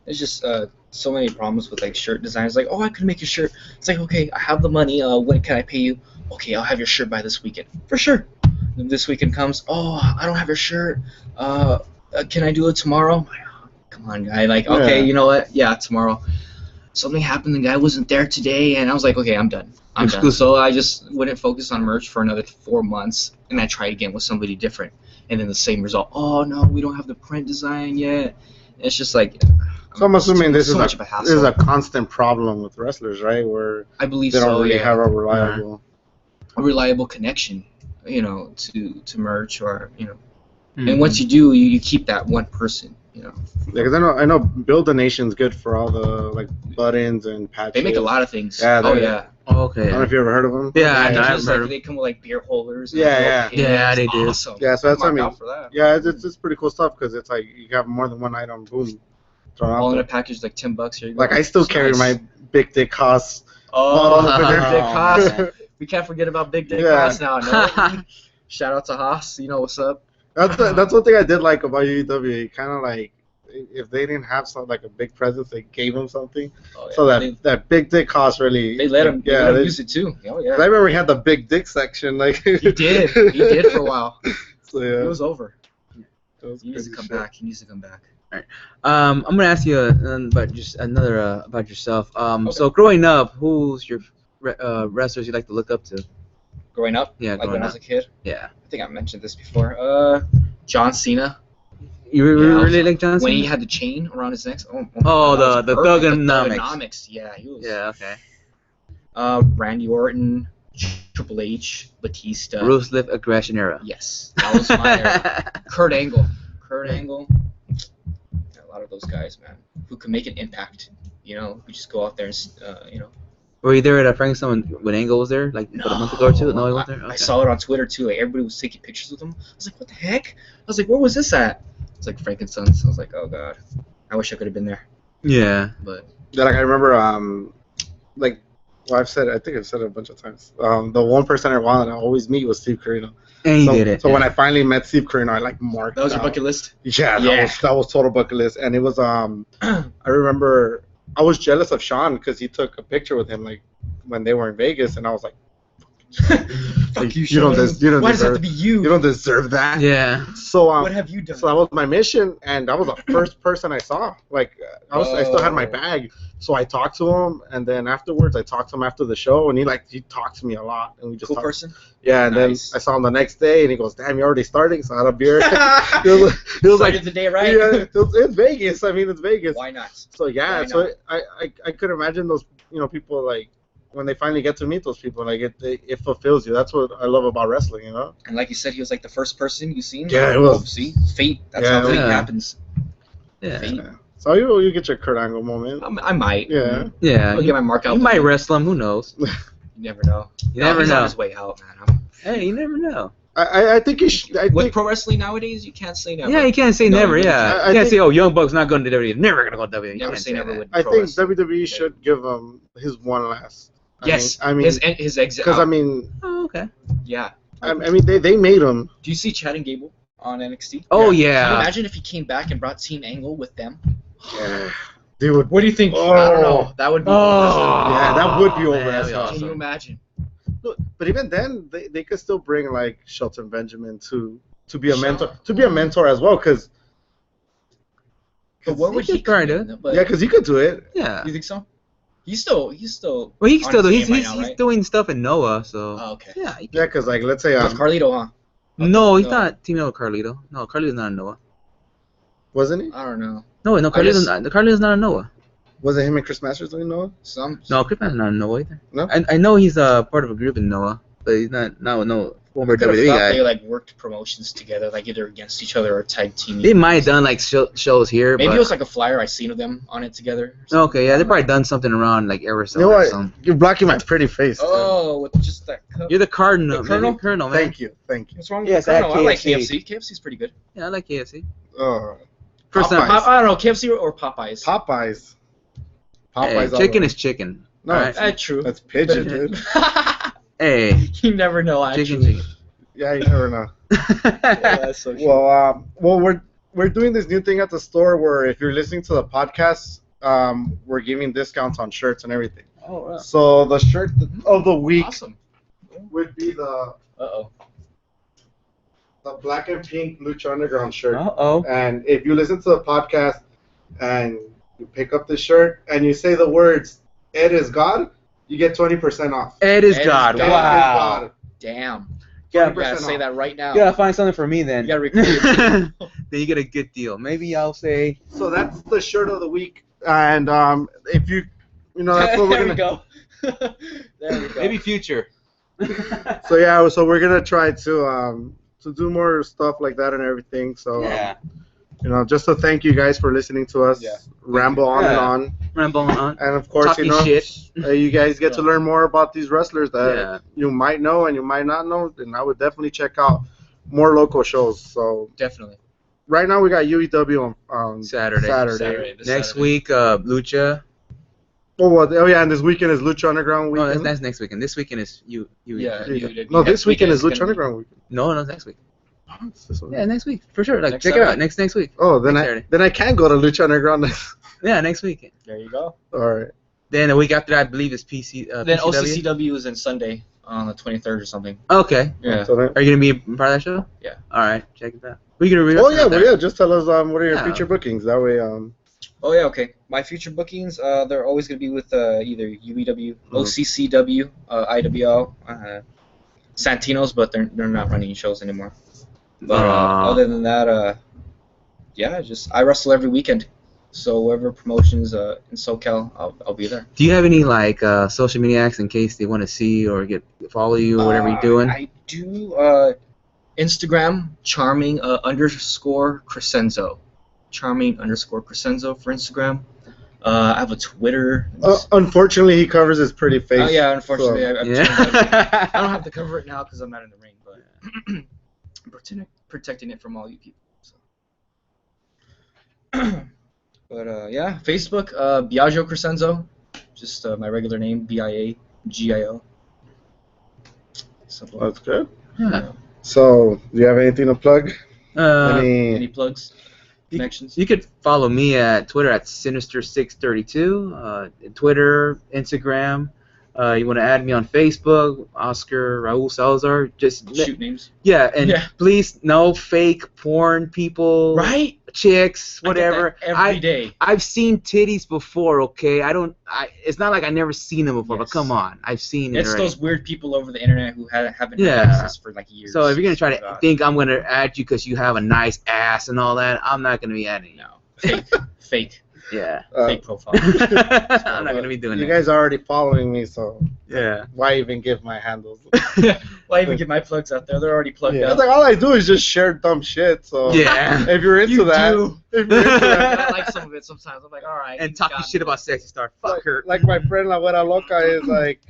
there's just so many problems with like shirt designs. Like, oh, I could make a shirt. It's like, okay, I have the money. When can I pay you? Okay, I'll have your shirt by this weekend. For sure. This weekend comes, oh, I don't have your shirt. Can I do it tomorrow? Come on, guy. Like, okay, you know what? Yeah, tomorrow. Something happened. The guy wasn't there today, and I was like, okay, I'm done. I'm done. So I just wouldn't focus on merch for another 4 months, and I tried again with somebody different, and then the same result. Oh no, we don't have the print design yet. It's just like. So I'm assuming this is a constant problem with wrestlers, right? Where I believe they don't really have a reliable connection. You know, to merch or and once you do, you keep that one person. You know, because I know Build a Nation's good for all the like buttons and patches. They make a lot of things. Yeah, Oh, okay. I don't know if you ever heard of them. Yeah, I know. Like, they come with like beer holders. Yeah, they do. Awesome. Yeah, so that's for that. Yeah, it's pretty cool stuff because it's like you have more than one item. Boom. All in a package, like $10. Here you go. Like I still carry my Big Dick Haas. Oh, Big Dick Haas. We can't forget about Big Dick Haas now. No? Shout out to Haas. You know what's up. That's one thing I did like about UEW. Kind of like if they didn't have like a big presence, they gave him something. Oh, yeah. So that Big Dick Haas really. They let him. They let him use it too. Oh yeah. I remember he had the Big Dick section. Like he did. He did for a while. So yeah. It was over. He needs to come back. He needs to come back. All right. I'm gonna ask you about about yourself. Okay. So growing up, who's your wrestlers you like to look up to? Growing up? Yeah, like when I was a kid? Yeah. I think I mentioned this before. John Cena. You really like John Cena? When he had the chain around his neck. The Thugonomics. Yeah, he was. Yeah, okay. Randy Orton, Triple H, Batista. Ruthless Aggression era. Yes, that was my era. Kurt Angle. A lot of those guys, man, who could make an impact. Who just go out there and, Were you there at Frankenstein when Angle was there, like a month ago or two? No, he wasn't there. Okay. I saw it on Twitter too. Like everybody was taking pictures with him. I was like, what the heck? I was like, where was this at? It's like Frankenstein's. I was like, oh god, I wish I could have been there. Yeah. But yeah, like I remember, like well, I think I've said it a bunch of times. The one person I wanted to always meet was Steve Corino. And he did it. So when I finally met Steve Corino, I like marked. That was your bucket list. Yeah, that was total bucket list, and it was I remember I was jealous of Sean because he took a picture with him like when they were in Vegas, and I was like, fuck you, Sean. Why does it have to be you? You don't deserve that. Yeah. So what have you done? So that was my mission, and that was the first person I saw. Like I still had my bag, so I talked to him, and then afterwards I talked to him after the show, and he talked to me a lot, and we just cool talked. Person. Yeah, and nice. Then I saw him the next day, and he goes, "Damn, you're already starting." So I had a beer. It was like the day right. Yeah, it's Vegas. I mean, it's Vegas. Why not? So yeah, I could imagine those people like. When they finally get to meet those people, like it fulfills you. That's what I love about wrestling, And like you said, he was like the first person you seen. Yeah, it was. See, fate. That's how fate happens. Yeah. Fate. So you get your Kurt Angle moment. I might. Yeah. Yeah. I'll get my mark out. You might wrestle him. Who knows? You never know. You never know. On his way out, man. Hey, you never know. I think you should. With pro wrestling nowadays, you can't say never. Yeah, you can't say never. Yeah, you can't say, "Oh, Young Buck's not going to WWE. Never going to go to WWE." Never say never. I think WWE should give him his one last. Yes, I mean his exit. Because I mean. Oh, okay. Yeah. I mean they made him. Do you see Chad and Gable on NXT? Oh yeah. Can you imagine if he came back and brought Team Angle with them? Yeah. Dude, what do you think? Oh. I don't know. That would be. Yeah, that would be over. Awesome. Can you imagine? Look, but even then, they could still bring like Shelton Benjamin to be a mentor as well, because. But what would he try to? Yeah, because he could do it. Yeah. You think so? He's still. Well, he can still do. He's doing stuff in Noah, so. Oh, okay. Yeah, because like let's say. Carlito, huh? No, he's not teaming up with Carlito. No, Carlito's not in Noah. Wasn't he? I don't know. No, Carlito's not in Noah. Was it him and Chris Masters doing Noah? No, Chris Masters not in Noah either. No. I know he's part of a group in Noah, but he's not no former WWE guy. They like worked promotions together, like either against each other or tag teaming. They might have done like shows here. Maybe it was like a flyer I seen of them on it together. Okay, yeah, they probably done something around like Arizona. You know what? You're blocking my pretty face. Oh, with just that cup. You're the Cardinal. The Colonel? Colonel, man. Thank you. What's wrong with the Colonel? I like KFC. KFC's pretty good. Yeah, I like KFC. Popeyes. I don't know, KFC or Popeyes. Popeyes. Hey, chicken is chicken. No, right? That's true. That's pigeon, dude. Hey. You never know, actually. Chicken. Yeah, you never know. That's so true. Well, we're doing this new thing at the store where if you're listening to the podcast, we're giving discounts on shirts and everything. Oh, wow. So the shirt of the week would be the black and pink Lucha Underground shirt. And if you listen to the podcast and you pick up the shirt and you say the words "Ed is God," you get 20% off. Ed is God. Wow. Damn. You gotta say that right now. You gotta find something for me then. You gotta recruit. Then you get a good deal. Maybe I'll say. So that's the shirt of the week, and if you that's what we're gonna go. There we go. Maybe future. So we're gonna try to do more stuff like that and everything. So yeah. just to thank you guys for listening to us ramble on and on. Ramble on. And of course, Talking shit. You guys get to learn more about these wrestlers that you might know and you might not know. And I would definitely check out more local shows. So definitely. Right now we got UEW on Saturday. Next week, Lucha. And this weekend is Lucha Underground weekend. No, that's next weekend. This weekend is UEW. No, this weekend is Lucha Underground weekend. No, next week. Yeah, next week for sure. Like, check it out next week. Oh, then I can go to Lucha Underground. Yeah, next weekend. There you go. All right. Then the week after that, I believe is PC. Then OCCW is on Sunday on the 23rd or something. Okay. Yeah. Are you gonna be part of that show? Yeah. All right. Check it out. We gonna read. Just tell us what are your future bookings. That way. Oh yeah, okay. My future bookings, they're always gonna be with either UEW, OCCW, IWL, Santino's, but they're not running shows anymore. But other than that, I wrestle every weekend. So whatever promotions in SoCal, I'll be there. Do you have any like social media acts in case they want to see or follow you or whatever you're doing? I do. Instagram, charming _ Crescenzo. Charming _ Crescenzo for Instagram. I have a Twitter. Unfortunately, he covers his pretty face. Oh yeah, unfortunately, I don't have to cover it now because I'm not in the ring, but I'm protecting it from all you people. So. But Facebook, Biagio Crescenzo, just my regular name, Biagio. That's good. Yeah. So, do you have anything to plug? Any plugs? Connections? You could follow me at Twitter at Sinister632, Twitter, Instagram. You want to add me on Facebook, Oscar Raul Salazar. Just shoot names. Yeah, and please no fake porn people. Right? Chicks, whatever. Every day. I've seen titties before. Okay, it's not like I never seen them before, but come on, I've seen it. It's those weird people over the internet who haven't had access for like years. So if you're gonna try to think I'm gonna add you because you have a nice ass and all that, I'm not gonna be adding you. No, fake. Yeah. Fake profile. I'm not gonna be doing that. You guys are already following me, so yeah. Why even give my handles? Why even get my plugs out there? They're already plugged out. It's like all I do is just share dumb shit. So if you're into that, I like some of it sometimes. I'm like, all right. And talking shit about sexy star. Fuck her. Like my friend La Güera Loca is like.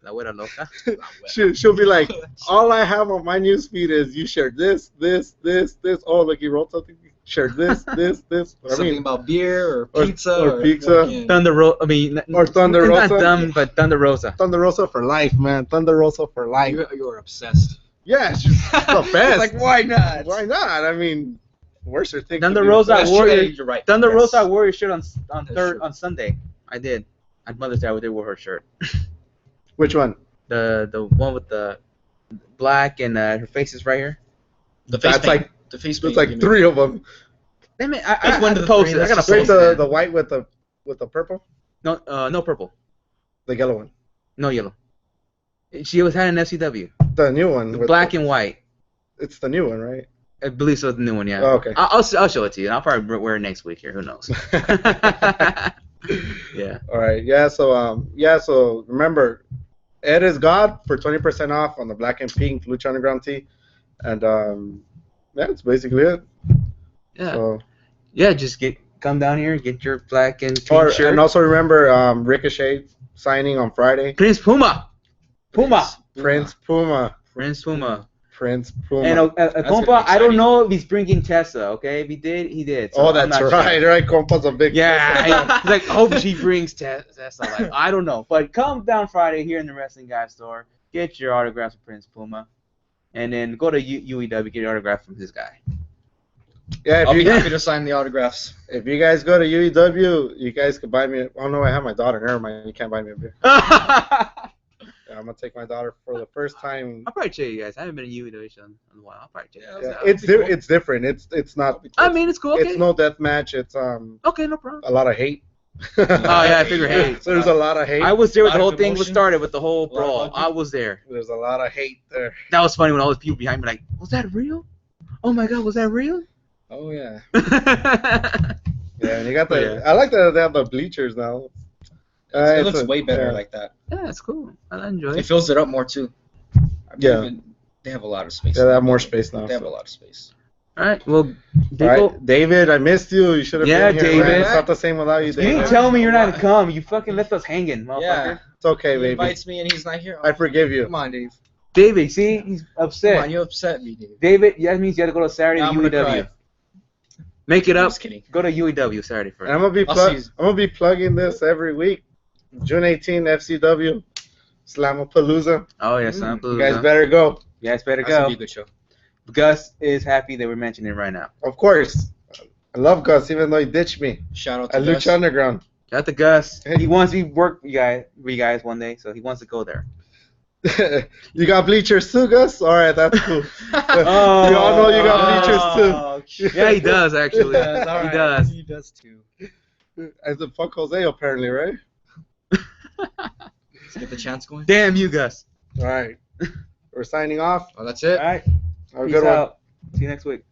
La Güera Loca. She'll be like, all I have on my newsfeed is you shared this. Oh, look, he wrote something. Share this. Something about beer or pizza. Or pizza. Thunder Rosa. Or Thunder Rosa. Not dumb, but Thunder Rosa. Thunder Rosa for life, man. Thunder Rosa for life. You're obsessed. Yeah, she's the best. Like, why not? Why not? I mean, worse are things. Thunder Rosa Warrior. You're right. Thunder Rosa Warrior shirt on Sunday. I did. At Mother's Day, I did wear her shirt. Which one? The one with the black and her face is right here. The face paint. The face paint. There's like 3 of them. I gotta post it. I gotta post the white with the purple. No, no purple. The yellow one. No yellow. She had an FCW. The new one. The black and white. It's the new one, right? I believe so. The new one, yeah. Oh, okay. I'll show it to you. I'll probably wear it next week here. Who knows? Yeah. All right. Yeah. So remember, Ed is God for 20% off on the black and pink Lucha Underground tee, and that's basically it. Yeah. So, just come down here, get your black and pink shirt. And also remember Ricochet signing on Friday. Prince Puma. Prince Puma. And compa, I don't know if he's bringing Tessa, okay? If he did, he did. So that's right. Sure. Right, compa's a big Tessa. He's like, hope she brings Tessa. Like, I don't know. But come down Friday here in the Wrestling Guy store, get your autographs from Prince Puma, and then go to UEW, get your autograph from this guy. Yeah, I'll be happy to sign the autographs. If you guys go to UEW, you guys could buy me. Oh no, I have my daughter. Never mind, you can't buy me a beer. I'm gonna take my daughter for the first time. I'll probably check you guys. I haven't been in UEW in a while. I'll probably check. It's different. It's not. I mean, it's cool. Okay. It's no death match. It's Okay, no problem. A lot of hate. Oh yeah, I figure hate. So there's a lot of hate. I was there when the whole thing was started with the whole brawl. I was there. There's a lot of hate there. That was funny when all those people behind me like, was that real? Oh my God, was that real? Oh yeah. Yeah, and you got the. I like that they have the bleachers now. It looks way better like that. Yeah, it's cool. I enjoy it. It fills it up more too. They have a lot of space. Yeah, they have more space now. They have a lot of space. All right. Well, David, I missed you. You should have been here. David. Man. It's not the same without you, David. You didn't tell me you're not to come. You fucking left us hanging, motherfucker. Yeah. It's okay, baby. He invites me and he's not here. I forgive you. Come on, Dave. David, see, he's upset. Come on, you upset me, Dave. David, that means you have to go to Saturday to UEW. Make it up. Just kidding. Go to UEW Saturday first. And I'm gonna be plugging this every week. June 18, FCW, Slamapalooza. Oh yeah, Slamapalooza. You guys better go. You guys better That's go. gonna be a good show. Gus is happy that we're mentioning it right now. Of course. I love Gus, even though he ditched me. Shout out to at Gus. Lucha Underground. Shout out to Gus. He wants to work with you guys one day, so he wants to go there. You got bleachers too, Gus? Alright, that's cool. We all know you got bleachers too. Yeah, he does actually. He does. He does too. As a fuck Jose apparently, right? Let's get the chance going. Damn you, Gus. Alright. We're signing off. Oh, that's it. Alright. Have a Peace good one. out. See you next week.